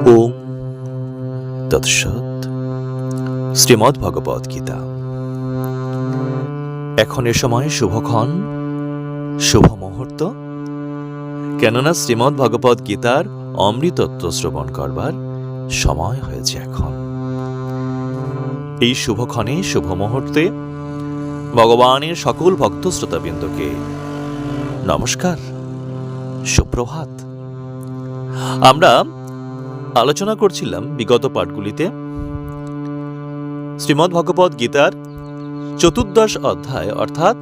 ওম তৎসৎ। শ্রীমদ্ ভগবদ গীতা। এখন এ সময় শুভক্ষণ, শুভ মুহূর্ত, কেননা শ্রীমদ্ ভগবদ গীতার অমৃতত্ব শ্রবণ করবার সময় হয়েছে এখন। এই শুভক্ষণে, শুভ মুহূর্তে ভগবানের সকল ভক্ত শ্রোতাবৃন্দকে নমস্কার, সুপ্রভাত। আমরা আলোচনা করছিলাম বিগত পাঠগুলিতে শ্রীমদ্ ভগবদ গীতার 14 অধ্যায় অর্থাৎ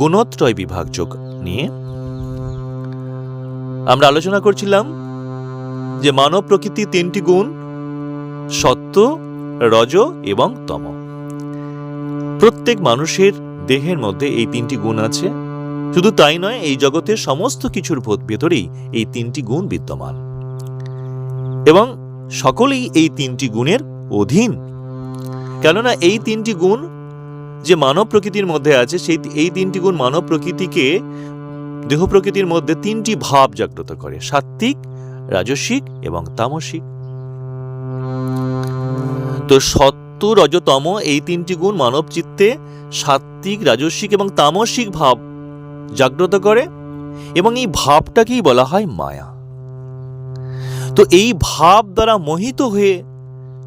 গুণত্রয় বিভাগযোগ নিয়ে। আমরা আলোচনা করছিলাম যে মানব প্রকৃতি 3টি গুণ, সত্ত্ব, রজ এবং তম। প্রত্যেক মানুষের দেহের মধ্যে এই 3টি গুণ আছে। শুধু তাই নয়, এই জগতের সমস্ত কিছুর ভেতরেই এই 3টি গুণ বিদ্যমান এবং সকলেই এই 3টি গুণের অধীন। কেননা এই 3টি গুণ যে মানব প্রকৃতির মধ্যে আছে, এই 3টি গুণ মানব প্রকৃতিকে, দেহ প্রকৃতির মধ্যে 3টি ভাব জাগ্রত করে: সাত্ত্বিক, রাজসিক এবং তামসিক। তো সত্ত্ব, রজ, তম এই 3টি গুণ মানব চিত্তে সাত্ত্বিক, রাজসিক এবং তামসিক ভাব জাগ্রত করে এবং এই ভাবটাকেই বলা হয় মায়া। তো এই ভাব দ্বারা মোহিত হয়ে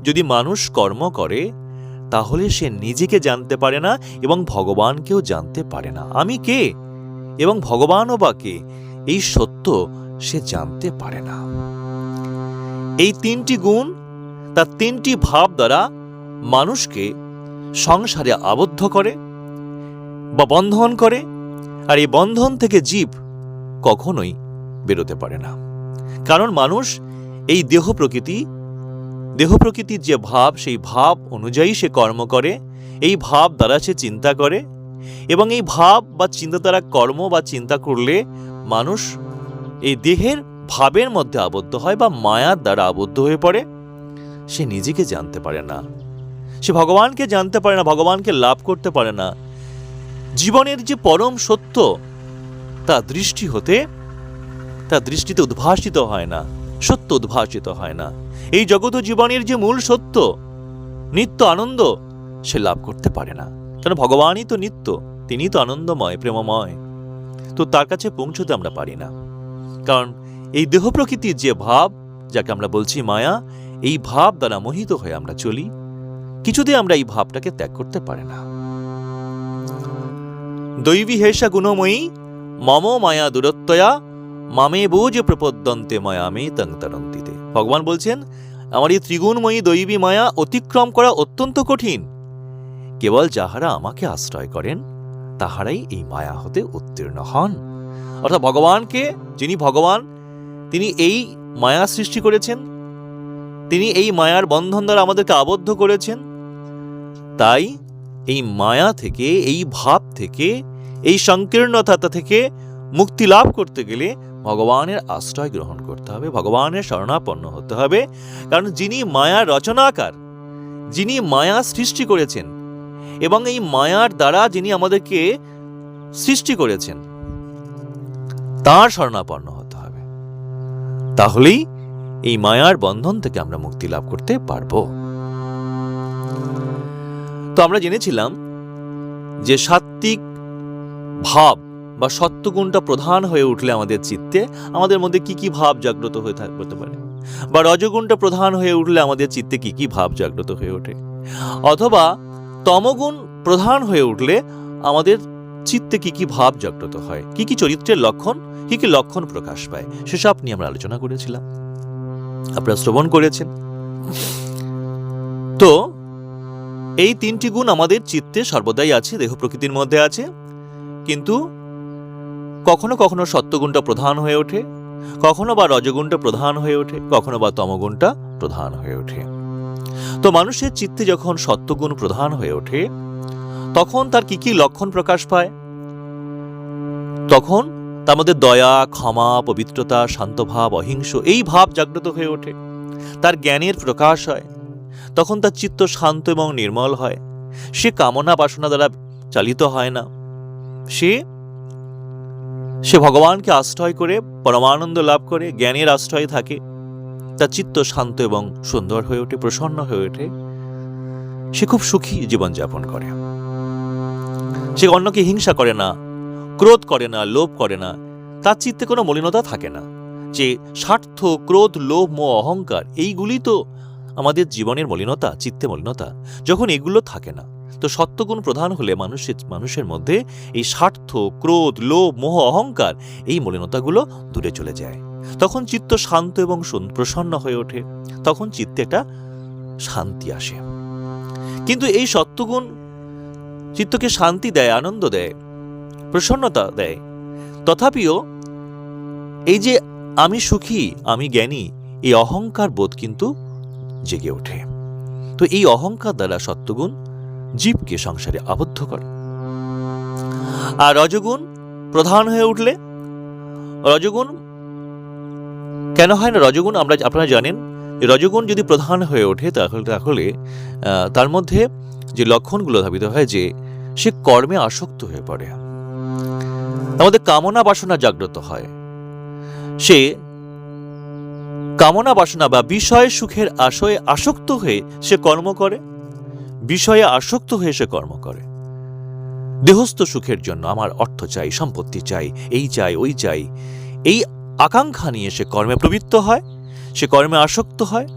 যদি মানুষ কর্ম করে, তাহলে সে নিজেকে জানতে পারে না এবং ভগবানকেও জানতে পারে না। আমি কে এবং ভগবানও বা কে, এই সত্য সে জানতে পারে না। এই 3টি গুণ, তার 3টি ভাব দ্বারা মানুষকে সংসারে আবদ্ধ করে বা বন্ধন করে, আর এই বন্ধন থেকে জীব কখনোই বেরোতে পারে না। কারণ মানুষ এই দেহ প্রকৃতির যে ভাব, সেই ভাব অনুযায়ী সে কর্ম করে, এই ভাব দ্বারা সে চিন্তা করে এবং এই ভাব বা চিন্তা দ্বারা কর্ম বা চিন্তা করলে মানুষ এই দেহের ভাবের মধ্যে আবদ্ধ হয় বা মায়ার দ্বারা আবদ্ধ হয়ে পড়ে। সে নিজেকে জানতে পারে না, সে ভগবানকে জানতে পারে না, ভগবানকে লাভ করতে পারে না। জীবনের যে পরম সত্য তা দৃষ্টিতে উদ্ভাসিত হয় না, সত্য উদ্ভাসিত হয় না। এই জগৎ জীবনের যে মূল সত্য, নিত্য আনন্দ, সে লাভ করতে পারে না। কারণ ভগবানই তো নিত্য, তিনি তো আনন্দময়, প্রেমময়। তো তার কাছে পৌঁছতে আমরা পারি না, কারণ এই দেহ প্রকৃতির যে ভাব, যাকে আমরা বলছি মায়া, এই ভাব দ্বারা মোহিত হয়ে আমরা চলি। কিছুতে আমরা এই ভাবটাকে ত্যাগ করতে পারি না। দৈবী হেষা গুণময়ী মম মায়া দূরত্বয়া মামে বোঝ প্রপদ্যন্তে মায়া মে তং তরন্তিতে। ভগবান বলছেন, আমার এই ত্রিগুণময়ী দৈবী মায়া অতিক্রম করা অত্যন্ত কঠিন। কেবল যাহারা আমাকে আশ্রয় করেন, তাহারাই এই মায়া হতে উত্তীর্ণ হন। অর্থাৎ ভগবানকে, যিনি ভগবান, তিনি এই মায়া সৃষ্টি করেছেন, তিনি এই মায়ার বন্ধন দ্বারা আমাদেরকে আবদ্ধ করেছেন। তাই এই মায়া থেকে, এই ভাব থেকে, এই সংকীর্ণতা থেকে মুক্তি লাভ করতে গেলে ভগবানের আশ্রয় গ্রহণ করতে হবে, ভগবানের শরণাপন্ন হতে হবে। কারণ যিনি মায়ার রচনাকার, যিনি মায়া সৃষ্টি করেছেন এবং এই মায়ার দ্বারা যিনি আমাদেরকে সৃষ্টি করেছেন, তার শরণাপন্ন হতে হবে। তাহলেই এই মায়ার বন্ধন থেকে আমরা মুক্তি লাভ করতে পারব। তো আমরা জেনেছিলাম যে সাত্ত্বিক ভাব বা সত্ত্বগুণটা প্রধান হয়ে উঠলে আমাদের চিত্তে, আমাদের মধ্যে কি কি ভাব জাগ্রত হয়ে থাকতে পারে, বা রজগুণটা প্রধান হয়ে উঠলে আমাদের চিত্তে কি কি ভাব জাগ্রত হয়ে ওঠে, অথবা তমগুণ প্রধান হয়ে উঠলে আমাদের চিত্তে কি কি ভাব জাগ্রত হয়, কি কি চরিত্রের লক্ষণ, কি কি লক্ষণ প্রকাশ পায়, সেসব নিয়ে আমরা আলোচনা করেছিলাম, আপনারা শ্রবণ করেছেন। তো এই 3টি গুণ আমাদের চিত্তে সর্বদাই আছে, দেহ প্রকৃতির মধ্যে আছে। কিন্তু কখনো কখনো সত্ত্বগুণটা প্রধান হয়ে ওঠে, কখনো বা রজগুণটা প্রধান হয়ে ওঠে, কখনো বা তমগুণটা প্রধান হয়ে ওঠে। তো মানুষের চিত্তে যখন সত্ত্বগুণ প্রধান হয়ে ওঠে, তখন তার কি কি লক্ষণ প্রকাশ পায়? তখন তার মধ্যে দয়া, ক্ষমা, পবিত্রতা, শান্তভাব, অহিংস এই ভাব জাগ্রত হয়ে ওঠে। তার জ্ঞানের প্রকাশ হয়, তখন তার চিত্ত শান্ত এবং নির্মল হয়। সে কামনা বাসনা দ্বারা চালিত হয় না, সে ভগবানকে আশ্রয় করে পরমানন্দ লাভ করে, জ্ঞানের আশ্রয়ে থাকে। তার চিত্ত শান্ত এবং সুন্দর হয়ে ওঠে, প্রসন্ন হয়ে ওঠে, সে খুব সুখী জীবনযাপন করে। সে অন্যকে হিংসা করে না, ক্রোধ করে না, লোভ করে না, তার চিত্তে কোনো মলিনতা থাকে না। যে স্বার্থ, ক্রোধ, লোভ, মোহ, অহংকার, এইগুলি তো আমাদের জীবনের মলিনতা, চিত্তে মলিনতা। যখন এগুলো থাকে না, তো সত্যগুণ প্রধান হলে মানুষের মধ্যে এই স্বার্থ, ক্রোধ, লোভ, মোহ, অহংকার, এই মলিনতাগুলো দূরে চলে যায়। তখন চিত্ত শান্ত এবং প্রসন্ন হয়ে ওঠে, তখন চিত্তে একটা শান্তি আসে। কিন্তু এই সত্যগুণ চিত্তকে শান্তি দেয়, আনন্দ দেয়, প্রসন্নতা দেয়, তথাপিও এই যে আমি সুখী, আমি জ্ঞানী, এই অহংকার বোধ কিন্তু জেগে ওঠে। তো এই অহংকার দ্বারা সত্যগুণ জীবকে সংসারে আবদ্ধ করে। আর রজগুণ প্রধান হয়ে উঠলে, রজগুণ কেন হয় না? রজগুণ আপনারা জানেন, রজগুণ যদি প্রধান হয়ে ওঠে তাহলে তার মধ্যে যে লক্ষণগুলো ধাবিত হয় যে সে কর্মে আসক্ত হয়ে পড়ে, আমাদের কামনা বাসনা জাগ্রত হয়, সে কামনা বাসনা বা বিষয় সুখের আশয়ে আসক্ত হয়ে সে কর্ম করে, বিষয়ে আসক্ত হয়ে সে কর্ম করে। দেহস্থ সুখের জন্য আমার অর্থ চাই, সম্পত্তি চাই, এই চাই, ওই চাই, এই আকাঙ্ক্ষা নিয়ে সে কর্মে প্রবৃত্ত হয়, সে কর্মে আসক্ত হয়,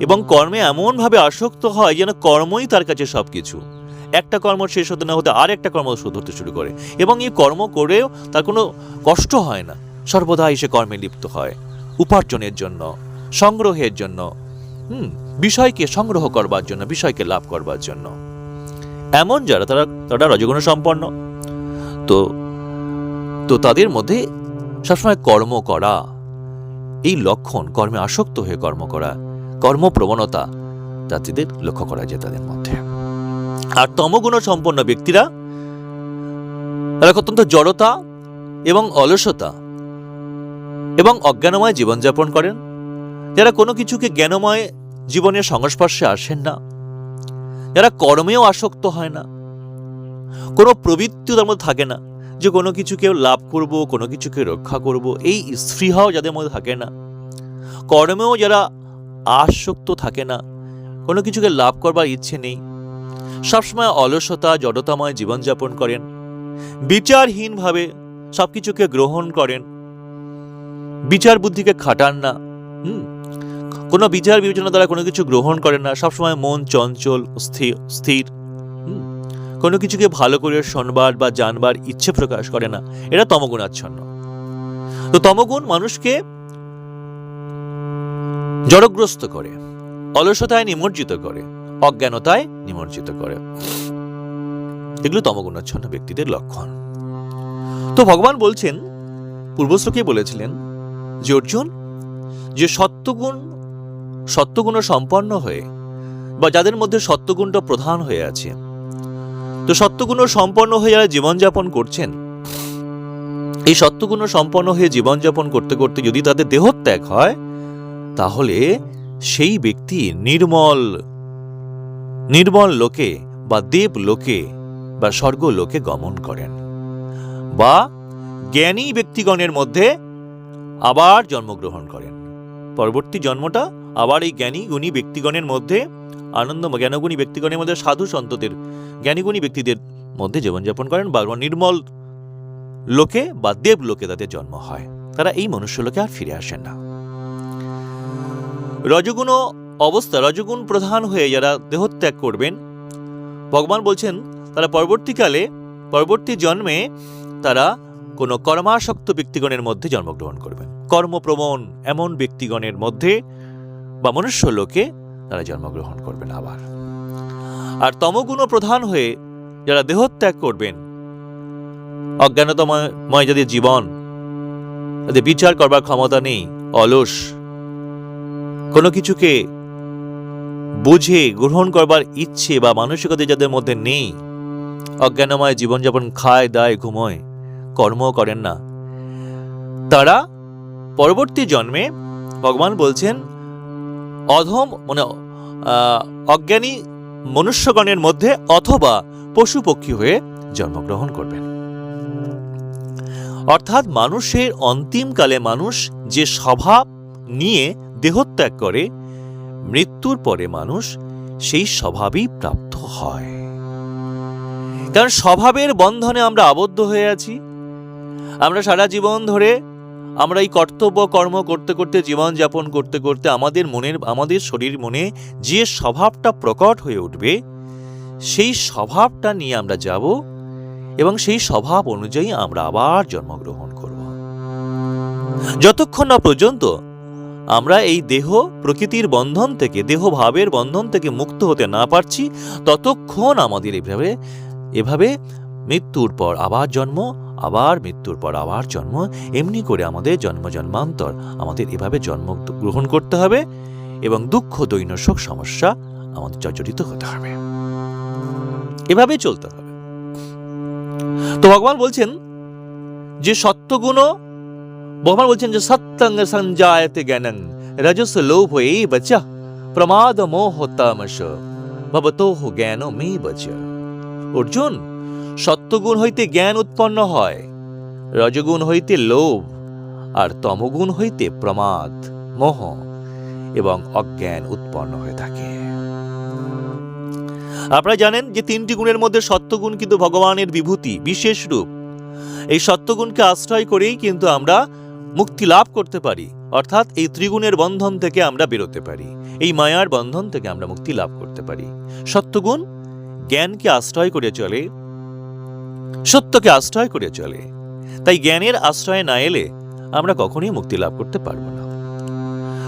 এবং কর্মে এমনভাবে আসক্ত হয় যেন কর্মই তার কাছে সবকিছু। একটা কর্ম শেষ হতে না হতে আর একটা কর্ম ধরতে শুরু করে, এবং এই কর্ম করেও তার কোনো কষ্ট হয় না, সর্বদাই সে কর্মে লিপ্ত হয়, উপার্জনের জন্য, সংগ্রহের জন্য, বিষয়কে সংগ্রহ করবার জন্য, বিষয়কে লাভ করবার জন্য। এমন যারা তারা রজগুণ সম্পন্ন, তো তাদের মধ্যে সবসময় কর্ম করা, এই লক্ষণ, কর্মে আসক্ত হয়ে কর্ম করা, কর্মপ্রবণতা তাদের লক্ষ্য করা যায় তাদের মধ্যে। আর তমগুণ সম্পন্ন ব্যক্তিরা অত্যন্ত জড়তা এবং অলসতা এবং অজ্ঞানময় জীবনযাপন করেন, যারা কোনো কিছুকে জ্ঞানময় জীবনের সংস্পর্শে আসেন না, যারা কর্মেও আসক্ত হয় না, কোনো প্রবৃত্তি তার মধ্যে থাকে না যে কোনো কিছুকে লাভ করব, কোনো কিছুকে রক্ষা করব, এই স্পৃহাও যাদের মধ্যে থাকে না, কর্মেও যারা আসক্ত থাকে না, কোনো কিছুকে লাভ করবার ইচ্ছে নেই, সবসময় অলসতা, জড়তাময় জীবনযাপন করেন, বিচারহীনভাবে সবকিছুকে গ্রহণ করেন, বিচার বুদ্ধিকে খাটান না, কোনো বিচার বিবেচনা দ্বারা কোনো কিছু গ্রহণ করেন না, সবসময় মন চঞ্চল, স্থির, কোনো কিছুকে ভালো করে শোনবার বা জানবার ইচ্ছে প্রকাশ করে না, এরা তমগুণাচ্ছন্ন। তো তমগুণ মানুষকে জড়গ্রস্ত করে, অলসতায় নিমজ্জিত করে, অজ্ঞানতায় নিমজ্জিত করে। এগুলো তমগুণাচ্ছন্ন ব্যক্তিদের লক্ষণ। তো ভগবান বলছেন, পূর্বশ্লোকে বলেছিলেন যে অর্জুন, যে সত্যগুণ সম্পন্ন হয়ে বা যাদের মধ্যে সত্যগুণটা প্রধান হয়ে আছে, তো সত্যগুণ সম্পন্ন হয়ে যারা জীবনযাপন করছেন, এই সত্যগুণ সম্পন্ন হয়ে জীবনযাপন করতে করতে যদি তাদের দেহত্যাগ হয়, তাহলে সেই ব্যক্তি নির্মল লোকে বা দেব লোকে বা স্বর্গ লোকে গমন করেন, বা জ্ঞানী ব্যক্তিগণের মধ্যে আবার জন্মগ্রহণ করেন। পরবর্তী জন্মটা আবার এই জ্ঞানী গুণী ব্যক্তিগণের মধ্যে, জ্ঞানগুণী ব্যক্তিগণের মধ্যে, সাধু সন্তদের, জ্ঞানীগুণী ব্যক্তিদের মধ্যে জীবনযাপন করেন, বা নির্মল লোকে বা দেব লোকে তাদের জন্ম হয়। তারা এই মনুষ্য লোকে আর ফিরে আসেন না। রজগুণ অবস্থা, রজগুণ প্রধান হয়ে যারা দেহত্যাগ করবেন, ভগবান বলছেন তারা পরবর্তী জন্মে তারা কোনো কর্মাসক্ত ব্যক্তিগণের মধ্যে জন্মগ্রহণ করবেন, কর্মপ্রবণ এমন ব্যক্তিগণের মধ্যে বা মনুষ্য লোকে তারা জন্মগ্রহণ করবেন আবার। আর তমগুণ প্রধান হয়ে যারা দেহত্যাগ করবেন, অজ্ঞানতাময় যাদের জীবন, তাদের বিচার করবার ক্ষমতা নেই, অলস, কোনো কিছুকে বুঝে গ্রহণ করবার ইচ্ছে বা মানসিকতা যাদের মধ্যে নেই, অজ্ঞানময় জীবনযাপন, খায় দায় ঘুমোয়, কর্ম করেন না, তারা পরবর্তী জন্মে ভগবান বলছেন অধম অজ্ঞানী মনুষ্যগণের মধ্যে অথবা পশু পক্ষী হয়ে জন্মগ্রহণ করবেন। অর্থাৎ মানুষের অন্তিমকালে মানুষ যে স্বভাব নিয়ে দেহত্যাগ করে, মৃত্যুর পরে মানুষ সেই স্বভাবই প্রাপ্ত হয়। কারণ স্বভাবের বন্ধনে আমরা আবদ্ধ হয়ে আছি। আমরা সারা জীবন ধরে আমরা এই কর্তব্য কর্ম করতে করতে, জীবন যাপন করতে করতে আমাদের শরীর মনে যে স্বভাবটা প্রকট হয়ে উঠবে, সেই স্বভাবটা নিয়ে আমরা যাব এবং সেই স্বভাব অনুযায়ী আমরা আবার জন্মগ্রহণ করব। যতক্ষণ না পর্যন্ত আমরা এই দেহ প্রকৃতির বন্ধন থেকে, দেহ ভাবের বন্ধন থেকে মুক্ত হতে না পারছি, ততক্ষণ আমাদের এভাবে মৃত্যুর পর আবার জন্ম, আবার মৃত্যুর পর আবার জন্ম, এমনি করে আমাদের জন্ম জন্মান্তর আমাদের এভাবে জন্ম গ্রহণ করতে হবে এবং দুঃখ দৈন্য শোক সমস্যা আমাদের জর্জরিত হতে হবে, এভাবে চলতে হবে। তো ভগবান বলছেন যে ভগবান বলছেন যে সত্যং সঞ্জায়তে জ্ঞানং রজস লোভ এব চ প্রমাদ মোহ তামস ভবতোঃ জ্ঞানমেব চ। অর্জুন, সত্যগুণ হইতে জ্ঞান উৎপন্ন হয়, রজগুণ হইতে লোভ, আর তমগুণ হইতে প্রমাদ, মোহ এবং অজ্ঞান উৎপন্ন হয়ে থাকে। আপনারা জানেন যে 3টি গুণের মধ্যে সত্যগুণ কিন্তু ভগবানের বিভূতি, বিশেষ রূপ। এই সত্যগুণকে আশ্রয় করেই কিন্তু আমরা মুক্তি লাভ করতে পারি, অর্থাৎ এই ত্রিগুণের বন্ধন থেকে আমরা বেরোতে পারি, এই মায়ার বন্ধন থেকে আমরা মুক্তি লাভ করতে পারি। সত্যগুণ জ্ঞানকে আশ্রয় করে চলে, সত্যকে আশ্রয় করে চলে। তাই জ্ঞানের আশ্রয়ে না এলে আমরা কখনোই মুক্তি লাভ করতে পারব না।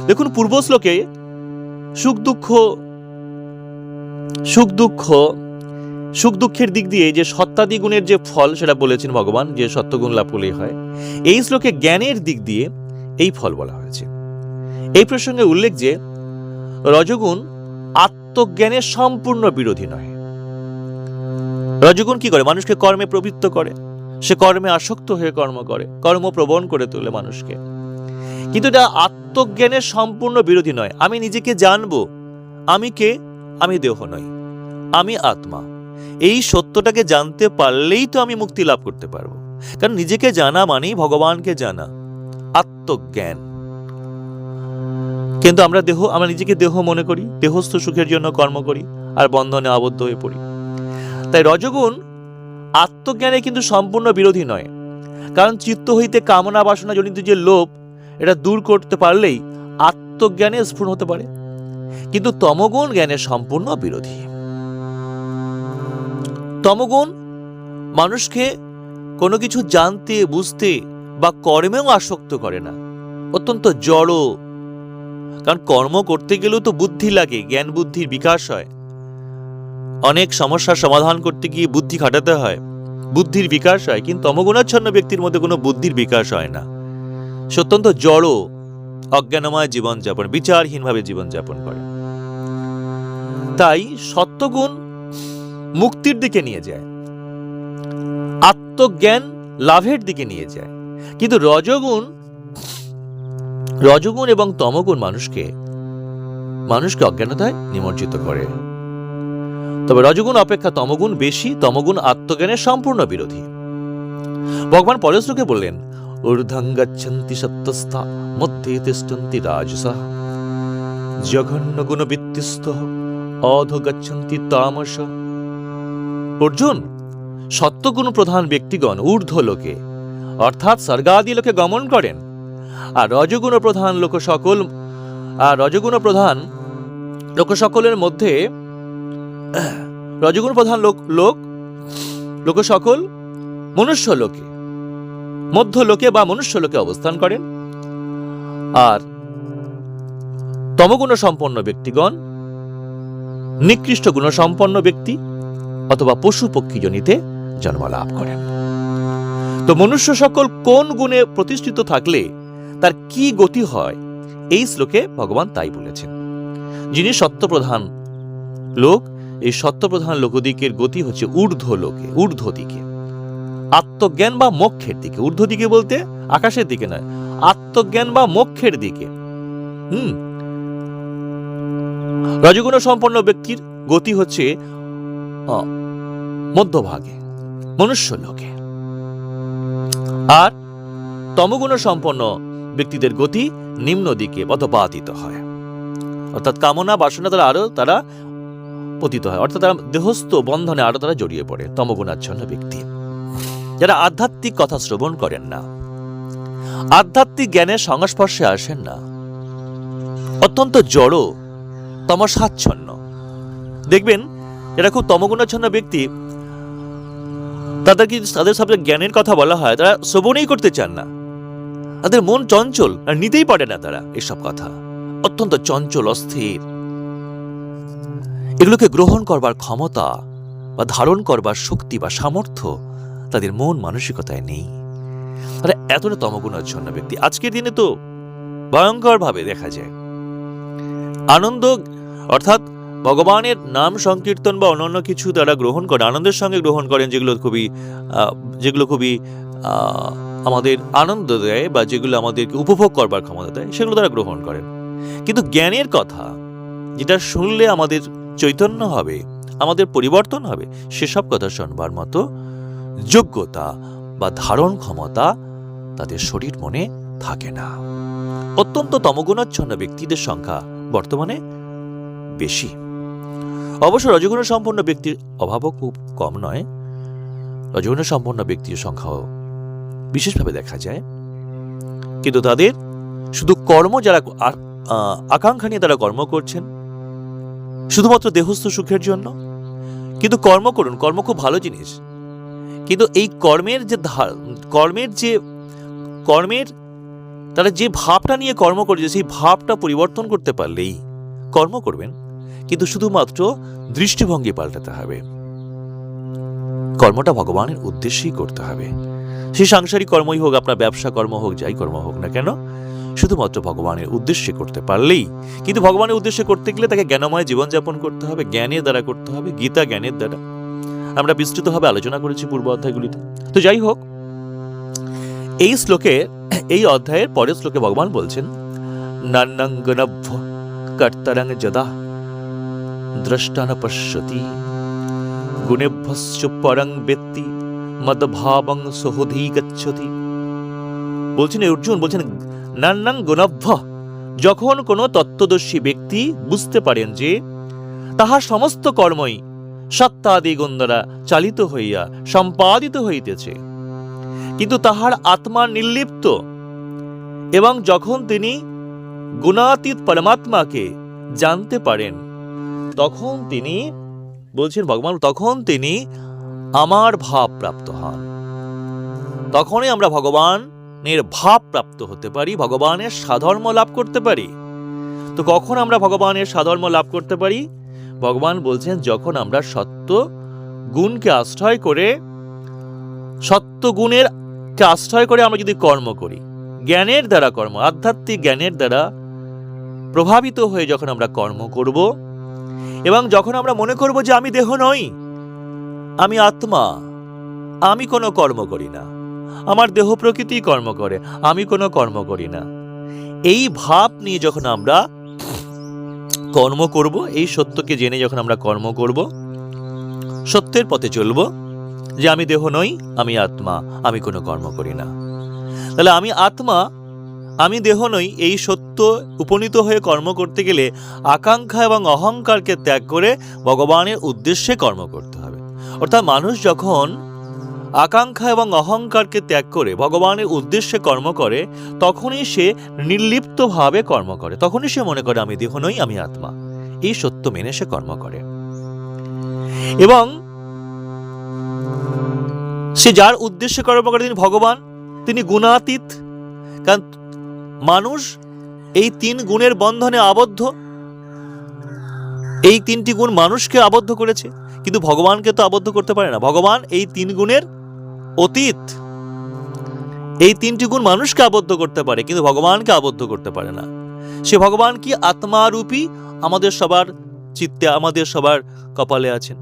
দেখুন, পূর্ব শ্লোকে সুখ দুঃখের দিক দিয়ে যে সত্যাদি গুণের যে ফল সেটা বলেছেন ভগবান, যে সত্যগুণ লাভ করলেই হয়। এই শ্লোকে জ্ঞানের দিক দিয়ে এই ফল বলা হয়েছে। এই প্রসঙ্গে উল্লেখ যে রজগুণ আত্মজ্ঞানের সম্পূর্ণ বিরোধী নয়। রজগুণ কি করে? মানুষকে কর্মে প্রবৃত্ত করে, সে কর্মে আসক্ত হয়ে কর্ম করে, কর্মপ্রবণ করে তোলে মানুষকে। কিন্তু এটা আত্মজ্ঞানের সম্পূর্ণ বিরোধী নয়। আমি নিজেকে জানবো, আমি কে? আমি দেহ নই, আমি আত্মা। এই সত্যটাকে জানতে পারলেই তো আমি মুক্তি লাভ করতে পারবো। কারণ নিজেকে জানা মানেই ভগবানকে জানা, আত্মজ্ঞান। কিন্তু আমরা নিজেকে দেহ মনে করি, দেহস্থ সুখের জন্য কর্ম করি আর বন্ধনে আবদ্ধ হয়ে পড়ি। তাই রজগুণ আত্মজ্ঞানে কিন্তু সম্পূর্ণ বিরোধী নয়। কারণ চিত্ত হইতে কামনা বাসনা জনিত যে লোভ, এটা দূর করতে পারলেই আত্মজ্ঞানে স্ফুরণ হতে পারে। কিন্তু তমগুণ জ্ঞানের সম্পূর্ণ বিরোধী। তমগুণ মানুষকে কোনো কিছু জানতে, বুঝতে বা কর্মেও আসক্ত করে না, অত্যন্ত জড়। কারণ কর্ম করতে গেলেও তো বুদ্ধি লাগে, জ্ঞান বুদ্ধির বিকাশ হয়। অনেক সমস্যার সমাধান করতে গিয়ে বুদ্ধি খাটাতে হয়, বুদ্ধির বিকাশ হয়। কিন্তু তমগুণাচ্ছন্ন ব্যক্তির মধ্যে কোনো বুদ্ধির বিকাশ হয় না, সে অত্যন্ত জড়, অজ্ঞানময় জীবনযাপন, বিচারহীনভাবে জীবনযাপন করে। তাই সত্যগুণ মুক্তির দিকে নিয়ে যায়, আত্মজ্ঞান লাভের দিকে নিয়ে যায়। কিন্তু রজগুণ এবং তমগুণ মানুষকে অজ্ঞানতায় নিমজ্জিত করে। তবে রজগুণ অপেক্ষা তমগুণ বেশি, তমগুণ আত্মজ্ঞানের সম্পূর্ণ বিরোধী। ভগবান পরের শ্লোকে বললেন, ঊর্ধ্বং গচ্ছন্তি সত্যস্থা মধ্যে তিষ্ঠন্তি রাজসা জঘন্য গুণ বিত্তিস্থ অধো গচ্ছন্তি তামস। অর্জুন, সত্যগুণ প্রধান ব্যক্তিগণ ঊর্ধ্ব লোকে অর্থাৎ স্বর্গাদি লোকে গমন করেন, আর রজগুণ প্রধান লোক সকলের মধ্যে রজগুণ প্রধান লোক সকল মনুষ্য লোকে, মধ্য লোকে বা মনুষ্য লোকে অবস্থান করেন। আর তমগুণ সম্পন্ন ব্যক্তিগণ নিকৃষ্ট গুণ সম্পন্ন ব্যক্তি অথবা পশু পক্ষী জনিতে জন্ম লাভ করেন। তো মনুষ্য সকল কোন গুণে প্রতিষ্ঠিত থাকলে তার কি গতি হয়, এই শ্লোকে ভগবান তাই বলেছেন। যিনি সত্যপ্রধান লোক, এই সত্যপ্রধান লোকদিকের গতি হচ্ছে ঊর্ধ্ব লোকে, ঊর্ধ্ব দিকে, আত্মজ্ঞান বা মোক্ষের দিকে। ঊর্ধ্ব দিকে বলতে আকাশের দিকে নয়, আত্মজ্ঞান বা মোক্ষের দিকে। রজগুণ সম্পন্ন ব্যক্তির গতি হচ্ছে মধ্যভাগে, মনুষ্য লোকে। আর তমগুণ সম্পন্ন ব্যক্তিদের গতি নিম্ন দিকে পথপাতিত হয়, অর্থাৎ কামনা বাসনা দ্বারা আরো তারা পতিত হয়, অর্থাৎ তারা দেহস্থ বন্ধনে আরো তারা জড়িয়ে পড়ে। তমগুণাচ্ছন্ন ব্যক্তি যারা আধ্যাত্মিক কথা শ্রবণ করেন না, আধ্যাত্মিক জ্ঞানের সংস্পর্শে আসেন না, অত্যন্ত জড় তমসাচ্ছন্ন। দেখবেন যারা খুব তমগুণাচ্ছন্ন ব্যক্তি, তাদের সাথে জ্ঞানের কথা বলা হয়, তারা শ্রবণই করতে চান না, তাদের মন চঞ্চল, আর নিতেই পারে না তারা এসব কথা, অত্যন্ত চঞ্চল অস্থির। এগুলোকে গ্রহণ করবার ক্ষমতা বা ধারণ করবার শক্তি বা সামর্থ্য তাদের মন মানসিকতায় নেই। তারা এতটা তমগুণাচ্ছন্ন ব্যক্তি। আজকের দিনে তো ভয়ঙ্কর ভাবে দেখা যায়। আনন্দ অর্থাৎ ভগবানের নাম সংকীর্তন বা অন্যান্য কিছু তারা গ্রহণ করেন, আনন্দের সঙ্গে গ্রহণ করেন, যেগুলো খুবই আমাদের আনন্দ দেয় বা যেগুলো আমাদেরকে উপভোগ করবার ক্ষমতা দেয়, সেগুলো তারা গ্রহণ করেন। কিন্তু জ্ঞানের কথা যেটা শুনলে আমাদের চৈতন্য হবে, আমাদের পরিবর্তন হবে, সেসব কথা শুনবার মতো যোগ্যতা বা ধারণ ক্ষমতা তাদের শরীর মনে থাকে না। অত্যন্ত তমগুণাচ্ছন্ন ব্যক্তিদের সংখ্যা বর্তমানে বেশি। অবশ্য রজগুণ সম্পন্ন ব্যক্তির অভাবও খুব কম নয়, রজগুণ সম্পন্ন ব্যক্তির সংখ্যাও বিশেষভাবে দেখা যায়। কিন্তু তাদের শুধু কর্ম, যারা আকাঙ্ক্ষা নিয়ে তারা কর্ম করছেন শুধুমাত্র দেহস্থ সুখের জন্য, কিন্তু কর্ম করুন, কর্ম খুব ভালো জিনিস, কিন্তু এই কর্মের তারা যে ভাবটা নিয়ে কর্ম করছে, সেই ভাবটা পরিবর্তন করতে পারলেই কর্ম করবেন, কিন্তু শুধুমাত্র দৃষ্টিভঙ্গি পাল্টাতে হবে। কর্মটা ভগবানের উদ্দেশ্যেই করতে হবে। সেই সাংসারিক কর্মই হোক, আপনার ব্যবসা কর্ম হোক, যাই কর্ম হোক না কেন, শুধুমাত্র ভগবানের উদ্দেশ্যে করতে পারলেই। কিন্তু ভগবানের উদ্দেশ্যে করতে গেলে তাকে জ্ঞানময় জীবনযাপন করতে হবে, জ্ঞানের দ্বারা করতে হবে, গীতা জ্ঞানের দ্বারা। আমরা বিস্তৃতভাবে আলোচনা করেছি পূর্ব অধ্যায়গুলিতে। তো যাই হোক, এই অধ্যায়ের পরের শ্লোকে ভগবান বলছেন, নান্নঙ্গনভ্য কর্তারং যদা দ্রষ্টা ন পশ্যতি গুণেভ্যশ্চ পরং বেত্তি মদভাবং সহধিগচ্ছতি। বলছেন অর্জুন, বলছেন নান্নং গুণভ্য, যখন কোনো তত্ত্বদর্শী ব্যক্তি বুঝতে পারেন যে তাহার সমস্ত কর্মই সত্তাদি গুণ দ্বারা চালিত হইয়া সম্পাদিত হইতেছে, কিন্তু তাহার আত্মা নির্লিপ্ত, এবং যখন তিনি গুণাতীত পরমাত্মাকে জানতে পারেন, তখন তিনি বলছেন ভগবান, তখন তিনি আমার ভাব প্রাপ্ত হন। তখনই আমরা ভগবানের ভাব প্রাপ্ত হতে পারি, ভগবানের সাধর্ম লাভ করতে পারি। তো কখন আমরা ভগবানের সাধর্ম লাভ করতে পারি? ভগবান বলছেন, যখন আমরা সত্য গুণকে আশ্রয় করে, সত্যগুণের কে আশ্রয় করে আমরা যদি কর্ম করি, জ্ঞানের দ্বারা কর্ম, আধ্যাত্মিক জ্ঞানের দ্বারা প্রভাবিত হয়ে যখন আমরা কর্ম করব, এবং যখন আমরা মনে করব যে আমি দেহ নই, আমি আত্মা, আমি কোনো কর্ম করি না, আমার দেহ প্রকৃতি কর্ম করে, আমি কোনো কর্ম করি না, এই ভাব নিয়ে যখন আমরা কর্ম করব, এই সত্যকে জেনে যখন আমরা কর্ম করব, সত্যের পথে চলব যে আমি দেহ নই, আমি আত্মা, আমি কোনো কর্ম করি না, তাহলে আমি আত্মা, আমি দেহ নই, এই সত্য উপনীত হয়ে কর্ম করতে গেলে আকাঙ্ক্ষা এবং অহংকারকে ত্যাগ করে ভগবানের উদ্দেশ্যে কর্ম করতে হবে। অর্থাৎ মানুষ যখন আকাঙ্ক্ষা এবং অহংকারকে ত্যাগ করে ভগবানের উদ্দেশ্যে কর্ম করে, তখনই সে নির্লিপ্তভাবে কর্ম করে, তখনই সে মনে করে আমি দেহ নই, আমি আত্মা, এই সত্য মেনে সে কর্ম করে। এবং সে যার উদ্দেশ্যে কর্ম করে তিনি ভগবান, তিনি গুণাতীত। কারণ মানুষ এই তিন গুণের বন্ধনে আবদ্ধ, এই তিনটি গুণ মানুষকে আবদ্ধ করেছে, কিন্তু ভগবানকে তো আবদ্ধ করতে পারে না। ভগবান এই তিন গুণের অতীত, এই তিনটি গুণ মানুষকে আবদ্ধ করতে পারে, কিন্তু ভগবানকে আবদ্ধ করতে পারে না। সে ভগবান কি আত্মারূপী আমাদের সবার চিত্তে, আমাদের সবার কপালে আছেন,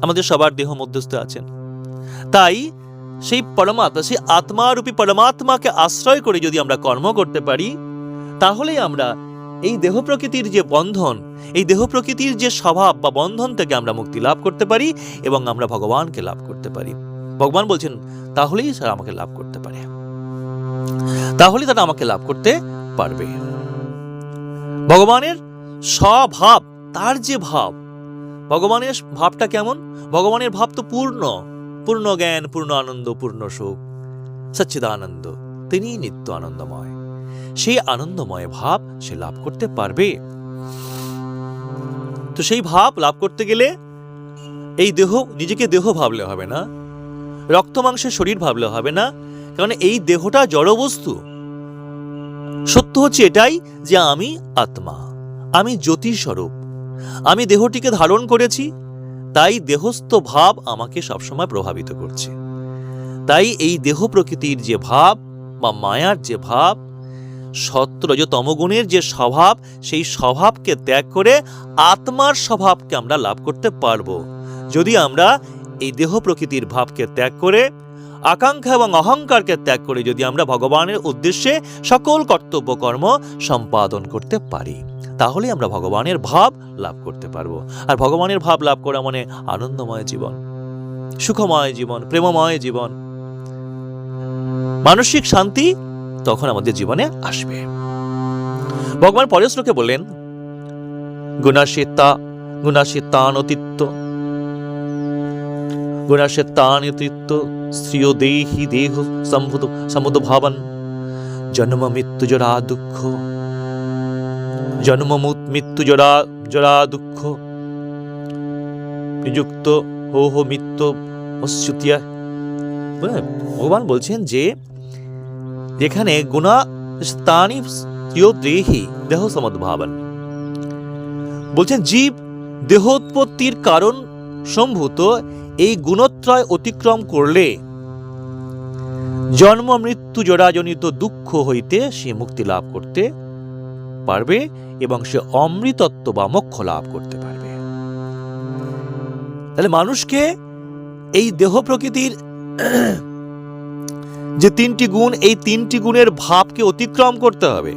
আমাদের সবার দেহ মধ্যস্থে আছেন। তাই সেই পরমাত্মা, সেই আত্মারূপী পরমাত্মাকে আশ্রয় করে যদি আমরা কর্ম করতে পারি, তাহলেই আমরা এই দেহ প্রকৃতির যে বন্ধন, এই দেহ প্রকৃতির যে স্বভাব বা বন্ধন থেকে আমরা মুক্তি লাভ করতে পারি এবং আমরা ভগবানকে লাভ করতে পারি। ভগবান বলছেন তাহলেই স্যার আমাকে লাভ করতে পারে। তাহলে তারা আমাকে লাভ করতে পারবে। ভগবানের স্বভাব, তার যে ভাব, ভগবানের ভাবটা কেমন? ভগবানের ভাব তো পূর্ণ, পূর্ণ জ্ঞান, পূর্ণ আনন্দ, পূর্ণ সুখ, সচ্চিদানন্দ। তিনি নিত্য আনন্দময়। সেই আনন্দময় ভাব সে লাভ করতে পারবে। তো সেই ভাব লাভ করতে গেলে এই দেহ, নিজেকে দেহ ভাবলে হবে না, রক্ত মাংসের শরীর ভাবলে হবে না, কারণ এই দেহটা জড়বস্তু। সত্য হচ্ছে এটাই যে আমি আত্মা, আমি জ্যোতি স্বরূপ, আমি দেহটিকে ধারণ করেছি, তাই দেহস্থ ভাব আমাকে সবসময় প্রভাবিত করছে। তাই এই দেহ প্রকৃতির যে ভাব বা মায়ার যে ভাব, সত্য রজ তমগুণের যে স্বভাব, সেই স্বভাবকে ত্যাগ করে আত্মার স্বভাবকে আমরা লাভ করতে পারবো। যদি আমরা এই দেহ প্রকৃতির ভাবকে ত্যাগ করে, আকাঙ্ক্ষা এবং অহংকারকে ত্যাগ করে যদি আমরা ভগবানের উদ্দেশ্যে সকল কর্তব্য কর্ম সম্পাদন করতে পারি, তাহলে আমরা ভগবানের ভাব লাভ করতে পারবো। আর ভগবানের ভাব লাভ করা মানে আনন্দময় জীবন, সুখময় জীবন, প্রেমময় জীবন, মানসিক শান্তি তখন আমাদের জীবনে আসবে। ভগবান পরের শ্লোকে বললেন, গুণাশেতানিতৃত্ব শ্রিয় দেহি দেহ সম্ভূত ভাবন জন্ম মৃত্যু জরা দুঃখ, জন্ম মৃত্যু জরা দুঃখ নিযুক্ত হো হো মৃত্যু অস্যুতিয়া। ভগবান বলছেন যে যেখানে গুণাস্তানি শ্রিয় দেহি দেহ সমদ্ভাবন, বলছেন জীব দেহোৎপত্তির কারণ সম্ভূত এই গুণত্রয় অতিক্রম করলে জন্ম মৃত্যু জরাজনিত দুঃখ হইতে সে মুক্তি লাভ করতে পারবে এবং সে অমৃতত্ব বা মোক্ষ লাভ করতে পারবে। তাহলে মানুষকে এই দেহ প্রকৃতির যে তিনটি গুণ, এই তিনটি গুণের ভাবকে অতিক্রম করতে হবে।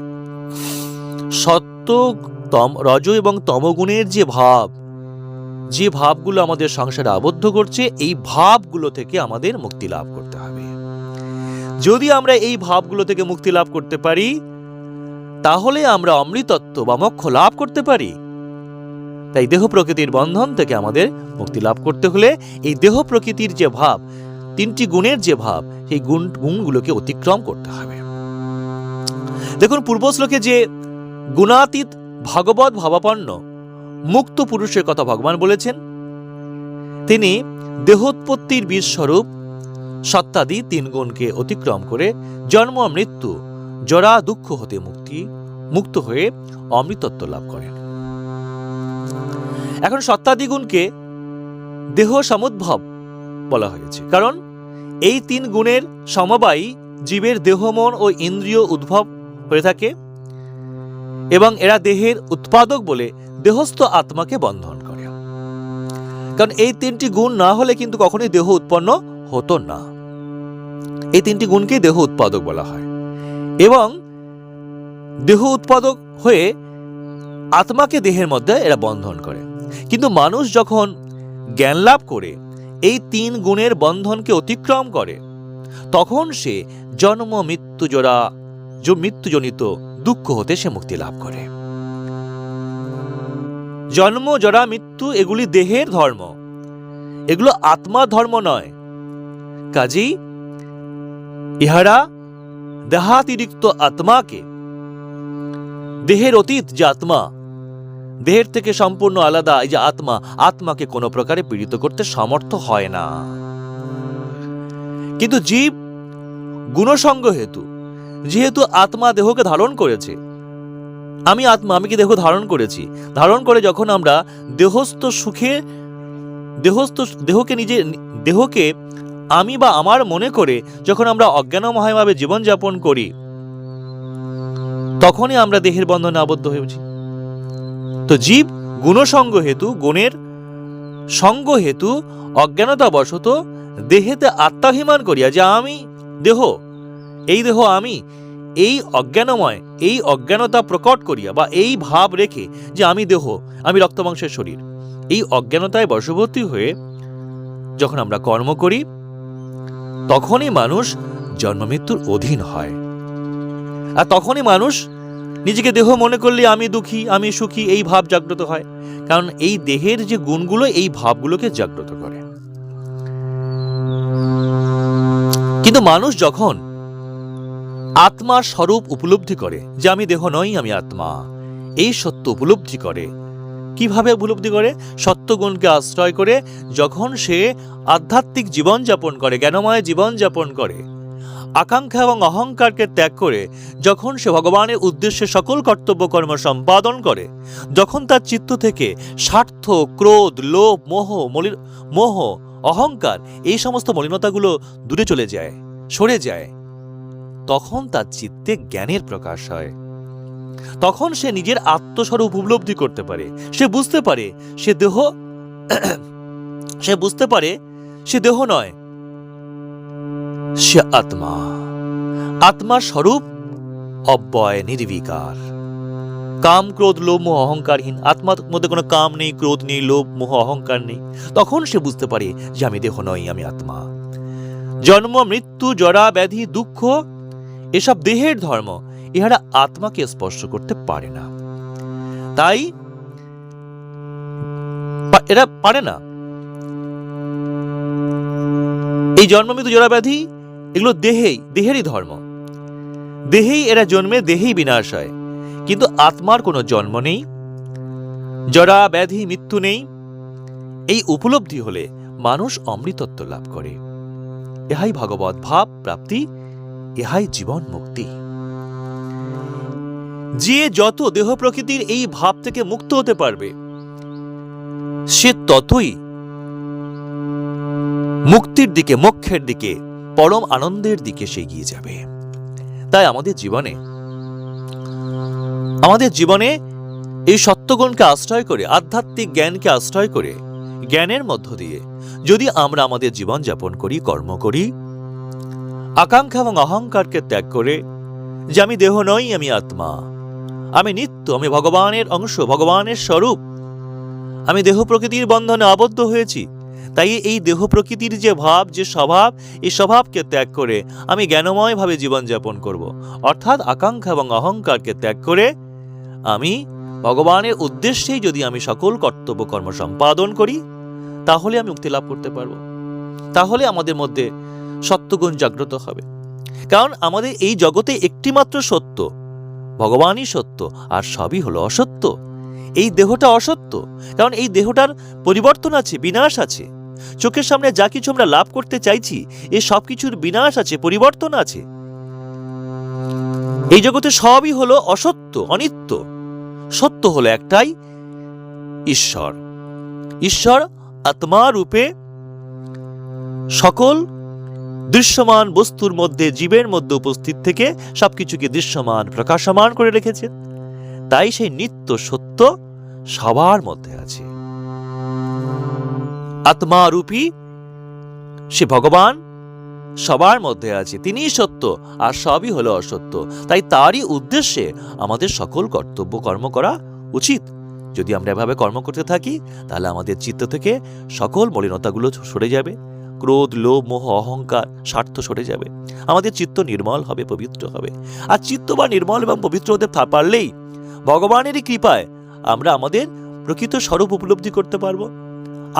সত্য, রজ এবং তমগুণের যে ভাব, যে ভাবগুলো আমাদের সংসারে আবদ্ধ করছে, এই ভাবগুলো থেকে আমাদের মুক্তি লাভ করতে হবে। যদি আমরা এই ভাবগুলো থেকে মুক্তি লাভ করতে পারি, তাহলে আমরা অমৃতত্ব বা মোক্ষ লাভ করতে পারি। তাই দেহ প্রকৃতির বন্ধন থেকে আমাদের মুক্তি লাভ করতে হলে এই দেহ প্রকৃতির যে ভাব, তিনটি গুণের যে ভাব, সেই গুণগুলোকে অতিক্রম করতে হবে। দেখুন পূর্ব শ্লোকে যে গুণাতীত ভাগবত ভাবাপন্ন মুক্ত পুরুষের কথা ভগবান বলেছেন, তিনি দেহোৎপত্তির বীজ স্বরূপ সত্তাদি তিন গুণকে অতিক্রম করে জন্ম মৃত্যু জরা দুঃখ হতে মুক্ত হয়ে অমৃতত্ব লাভ করেন। এখন সত্তাদি গুণকে দেহ সমুদ্ভব বলা হয়েছে, কারণ এই তিন গুণের সমবায়ী জীবের দেহ, মন ও ইন্দ্রিয় উদ্ভব হয়ে থাকে এবং এরা দেহের উৎপাদক বলে দেহস্থ আত্মাকে বন্ধন করে। কারণ এই তিনটি গুণ না হলে কিন্তু কখনোই দেহ উৎপন্ন হতো না। এই তিনটি গুণকেই দেহ উৎপাদক বলা হয় এবং দেহ উৎপাদক হয়ে আত্মাকে দেহের মধ্যে এরা বন্ধন করে। কিন্তু মানুষ যখন জ্ঞান লাভ করে এই তিন গুণের বন্ধনকে অতিক্রম করে, তখন সে জন্ম মৃত্যুজনিত দুঃখ হতে সে মুক্তি লাভ করে। জন্ম জরা মৃত্যু এগুলি দেহের ধর্ম, এগুলো আত্মার ধর্ম নয়। কাজেই ইহারা দেহাতিরিক্ত আত্মাকে, দেহের অতীত যে আত্মা, দেহের থেকে সম্পূর্ণ আলাদা এই যে আত্মাকে কোনো প্রকারে পীড়িত করতে সমর্থ হয় না। কিন্তু জীব গুণসঙ্গ হেতু, যেহেতু আত্মা দেহকে ধারণ করেছে, আমি আত্মা, আমি কি দেহ ধারণ করেছি, ধারণ করে যখন আমরা দেহকে আমি বা আমার মনে করে যখন আমরা অজ্ঞানময়ভাবে জীবনযাপন করি, তখনই আমরা দেহের বন্ধনে আবদ্ধ হয়েছি। তো জীব গুণসঙ্গ হেতু, গুণের সঙ্গ হেতু অজ্ঞানতাবশত দেহেতে আত্মাভিমান করিয়া যে আমি দেহ, এই দেহ আমি, এই অজ্ঞানময়, এই অজ্ঞানতা প্রকট করিয়া বা এই ভাব রেখে যে আমি দেহ, আমি রক্তমাংসের শরীর, এই অজ্ঞানতায় বশবর্তী হয়ে যখন আমরা কর্ম করি, তখনই মানুষ জন্মমৃত্যুর অধীন হয়। আর তখনই মানুষ নিজেকে দেহ মনে করলে আমি দুঃখী, আমি সুখী, এই ভাব জাগ্রত হয়। কারণ এই দেহের যে গুণগুলো এই ভাবগুলোকে জাগ্রত করে। কিন্তু মানুষ যখন আত্মার স্বরূপ উপলব্ধি করে যে আমি দেহ নই, আমি আত্মা, এই সত্য উপলব্ধি করে, কিভাবে উপলব্ধি করে? সত্যগুণকে আশ্রয় করে যখন সে আধ্যাত্মিক জীবনযাপন করে, জ্ঞানময় জীবনযাপন করে, আকাঙ্ক্ষা এবং অহংকারকে ত্যাগ করে যখন সে ভগবানের উদ্দেশ্যে সকল কর্তব্য কর্ম সম্পাদন করে, যখন তার চিত্ত থেকে স্বার্থ, ক্রোধ, লোভ, মোহ, অহংকার এই সমস্ত মলিনতাগুলো দূরে চলে যায়, সরে যায়, তখন তার চিত্তে জ্ঞানের প্রকাশ হয়। তখন সে নিজের আত্মস্বরূপ উপলব্ধি করতে পারে। সে বুঝতে পারে সে দেহ নয়, সে আত্মা। আত্মার স্বরূপ অব্যয়, নির্বিকার, কাম, ক্রোধ, লোভ, মোহ, অহংকারহীন। আত্মার মধ্যে কোনো কাম নেই, ক্রোধ নেই, লোভ, মোহ, অহংকার নেই। তখন সে বুঝতে পারে যে আমি দেহ নই, আমি আত্মা। জন্ম, মৃত্যু, জরা, ব্যাধি, দুঃখ এসব দেহের ধর্ম, ইহারা আত্মাকে স্পর্শ করতে পারে না। তাই এরা পারে না। এই জন্ম, মৃত্যু, জরা, ব্যাধি এগুলো দেহেরই ধর্ম। দেহেই এরা জন্মে, দেহেই বিনাশ হয়। কিন্তু আত্মার কোনো জন্ম নেই, জরা, ব্যাধি, মৃত্যু নেই। এই উপলব্ধি হলে মানুষ অমৃতত্ব লাভ করে। ইহাই ভগবৎ ভাব প্রাপ্তি, ইহাই জীবন মুক্তি। যে যত দেহ প্রকৃতির এই ভাব থেকে মুক্ত হতে পারবে, সে ততই মুক্তির দিকে, মোক্ষের দিকে, পরম আনন্দের দিকে সে এগিয়ে যাবে। তাই আমাদের জীবনে এই সত্যগুণকে আশ্রয় করে, আধ্যাত্মিক জ্ঞানকে আশ্রয় করে, জ্ঞানের মধ্য দিয়ে যদি আমরা আমাদের জীবন যাপন করি, কর্ম করি, আকাঙ্ক্ষা এবং অহংকারকে ত্যাগ করে যে আমি দেহ নই, আমি আত্মা, আমি নিত্য, আমি ভগবানের অংশ, ভগবানের স্বরূপ, আমি দেহ প্রকৃতির বন্ধনে আবদ্ধ হয়েছি। তাই এই দেহ প্রকৃতির যে ভাব, যে স্বভাব, এই স্বভাবকে ত্যাগ করে আমি জ্ঞানময় ভাবে জীবনযাপন করব। অর্থাৎ আকাঙ্ক্ষা এবং অহংকারকে ত্যাগ করে আমি ভগবানের উদ্দেশ্যেই যদি আমি সকল কর্তব্য কর্ম সম্পাদন করি, তাহলে আমি মুক্তি লাভ করতে পারবো। তাহলে আমাদের মধ্যে সত্যগুণ জাগ্রত হবে। কারণ আমাদের এই জগতে একটিমাত্র সত্য, ভগবানই সত্য, আর সবই হলো অসত্য। এই দেহটা অসত্য, কারণ এই দেহটার পরিবর্তন আছে, বিনাশ আছে। চোখের সামনে যা কিছু আমরা লাভ করতে চাইছি, এ সব কিছুর বিনাশ আছে, পরিবর্তন আছে। এই জগতে সবই হলো অসত্য, অনিত্য। সত্য হলো একটাই, ঈশ্বর। ঈশ্বর আত্মা রূপে সকল দৃশ্যমান বস্তুর মধ্যে, জীবের মধ্যে উপস্থিত থেকে সবকিছুকে দৃশ্যমান, প্রকাশমান করে রেখেছেন। তাই সেই নিত্য সত্য সবার মধ্যে আছে। আত্মা রূপী সে ভগবান সবার মধ্যে আছে, তিনিই সত্য, আর সবই হলো অসত্য। তাই তারই উদ্দেশ্যে আমাদের সকল কর্তব্য কর্ম করা উচিত। যদি আমরা এভাবে কর্ম করতে থাকি, তাহলে আমাদের চিত্ত থেকে সকল মলিনতাগুলো সরে যাবে, ক্রোধ, লোভ, মোহ, অহংকার, স্বার্থ সরে যাবে। আমাদের চিত্ত নির্মল হবে, পবিত্র হবে। আর চিত্ত বা নির্মল এবং পবিত্র হতে পারলেই ভগবানেরই কৃপায় আমরা আমাদের প্রকৃত স্বরূপ উপলব্ধি করতে পারবো,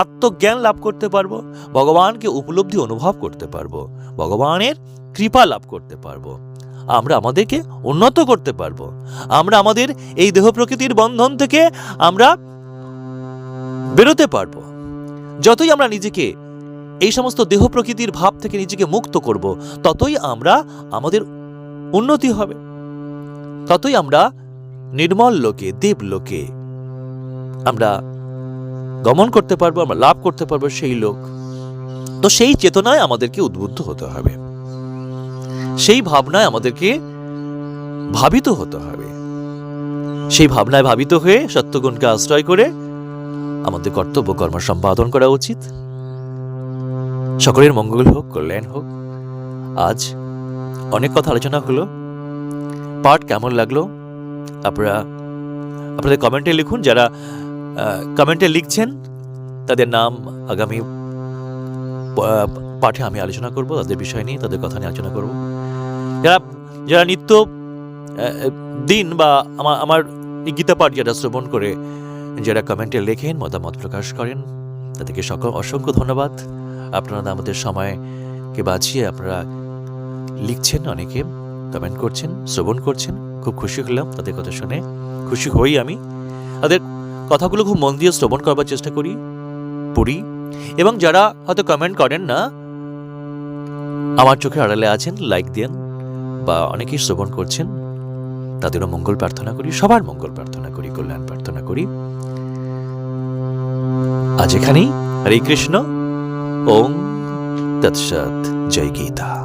আত্মজ্ঞান লাভ করতে পারবো, ভগবানকে উপলব্ধি অনুভব করতে পারবো, ভগবানের কৃপা লাভ করতে পারবো। আমরা আমাদেরকে উন্নত করতে পারবো। আমরা আমাদের এই দেহ প্রকৃতির বন্ধন থেকে আমরা বেরোতে পারবো। যতই আমরা নিজেকে এই সমস্ত দেহ প্রকৃতির ভাব থেকে নিজেকে মুক্ত করব, ততই আমরা আমাদের উন্নতি হবে, ততই আমরা নির্মল লোকে, দেবলোকে আমরা গমন করতে পারবো, আমরা লাভ করতে পারবো সেই লোক। তো সেই চেতনায় আমাদেরকে উদ্বুদ্ধ হতে হবে, সেই ভাবনায় আমাদেরকে ভাবিত হতে হবে। সেই ভাবনায় ভাবিত হয়ে সত্যগুণকে আশ্রয় করে আমাদের কর্তব্য কর্ম সম্পাদন করা উচিত। সকলের মঙ্গল হোক, কল্যাণ হোক। আজ অনেক কথা আলোচনা হলো। পাঠ কেমন লাগলো আপনাদের কমেন্টে লিখুন। যারা কমেন্টে লিখছেন তাদের নাম আগামী পাঠে আমি আলোচনা করব, তাদের বিষয় নিয়ে, তাদের কথা নিয়ে আলোচনা করব। যারা নিত্য দিন, বা আমার এই গীতা পাঠ যারা শ্রবণ করে, যারা কমেন্টে লেখেন, মতামত প্রকাশ করেন, তাদেরকে অসংখ্য ধন্যবাদ। আপনারা আমাদের সময়কে বাঁচিয়ে আপনারা লিখছেন, অনেকে কমেন্ট করছেন, শ্রবণ করছেন, খুব খুশি হলাম তাদের কথা শুনে। খুশি হই আমি, তাদের কথাগুলো খুব মন দিয়ে শ্রবণ করবার চেষ্টা করি, পড়ি। এবং যারা হয়তো কমেন্ট করেন না, আমার চোখের আড়ালে আছেন, লাইক দেন বা অনেকেই শ্রবণ করছেন, তাদেরও মঙ্গল প্রার্থনা করি, সবার মঙ্গল প্রার্থনা করি, কল্যাণ প্রার্থনা করি। আজ এখানেই। হরে কৃষ্ণ। ওম তৎসৎ। জয় গীতা।